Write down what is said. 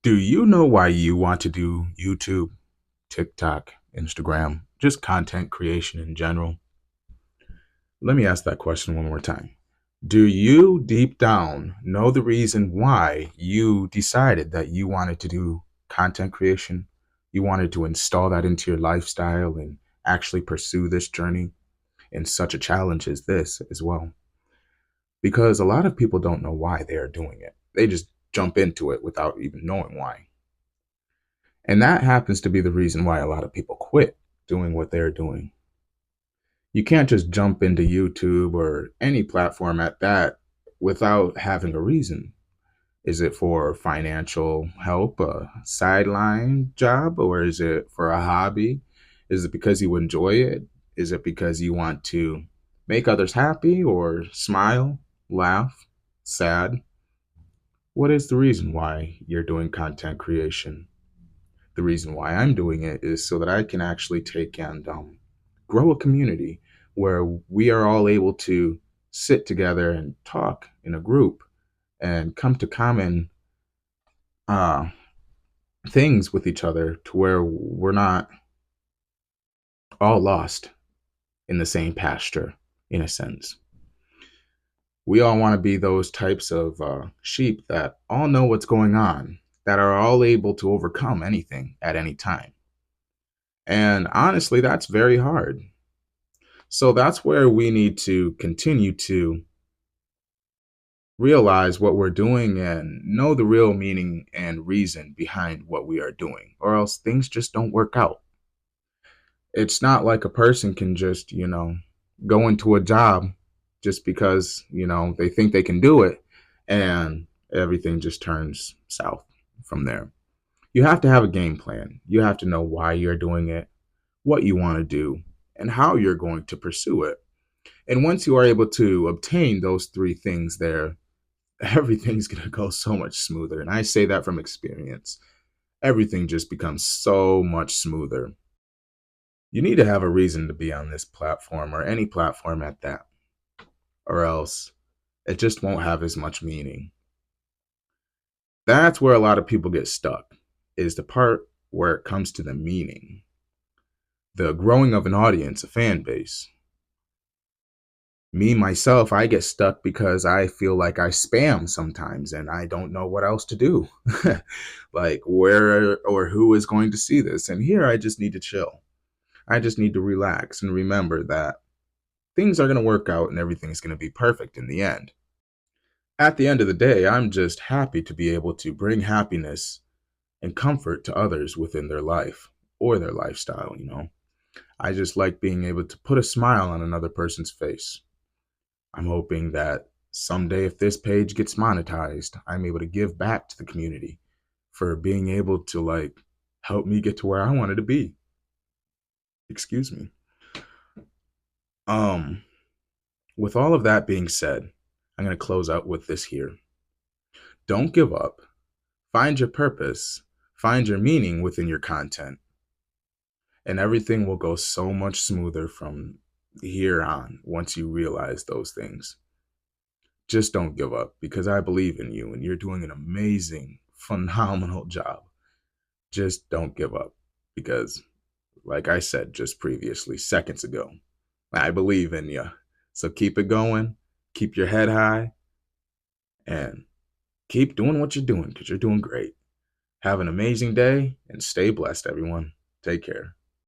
Do you know why you want to do YouTube, TikTok, Instagram, just content creation in general? Let me ask that question one more time. Do you deep down know the reason why you decided that you wanted to do content creation? You wanted to install that into your lifestyle and actually pursue this journey in such a challenge as this as well? Because a lot of people don't know why they are doing it. They just jump into it without even knowing why. And that happens to be the reason why a lot of people quit doing what they're doing. You can't just jump into YouTube or any platform at that without having a reason. Is it for financial help, a sideline job, or is it for a hobby? Is it because you enjoy it? Is it because you want to make others happy or smile, laugh, sad? What is the reason why you're doing content creation? The reason why I'm doing it is so that I can actually take and grow a community where we are all able to sit together and talk in a group and come to common uh, things with each other to where we're not all lost in the same pasture, in a sense. We all want to be those types of sheep that all know what's going on, that are all able to overcome anything at any time. And honestly, that's very hard. So that's where we need to continue to realize what we're doing and know the real meaning and reason behind what we are doing, or else things just don't work out. It's not like a person can just, go into a job just because, they think they can do it and everything just turns south from there. You have to have a game plan. You have to know why you're doing it, what you want to do, and how you're going to pursue it. And once you are able to obtain those three things there, everything's going to go so much smoother. And I say that from experience. Everything just becomes so much smoother. You need to have a reason to be on this platform or any platform at that, or else it just won't have as much meaning. That's where a lot of people get stuck, is the part where it comes to the meaning, the growing of an audience, a fan base. Me myself, I get stuck because I feel like I spam sometimes and I don't know what else to do. Like where or who is going to see this? And here I just need to chill. I just need to relax and remember that things are going to work out and everything's going to be perfect in the end. At the end of the day, I'm just happy to be able to bring happiness and comfort to others within their life or their lifestyle. I just like being able to put a smile on another person's face. I'm hoping that someday, if this page gets monetized, I'm able to give back to the community for being able to help me get to where I wanted to be. Excuse me. Um, with all of that being said, I'm going to close out with this here. Don't give up. Find your purpose. Find your meaning within your content, and everything will go so much smoother from here on once you realize those things. Just don't give up because I believe in you and you're doing an amazing, phenomenal job. Just don't give up because, like I said just previously, seconds ago, I believe in you. So keep it going, keep your head high, and keep doing what you're doing because you're doing great. Have an amazing day and stay blessed, everyone. Take care.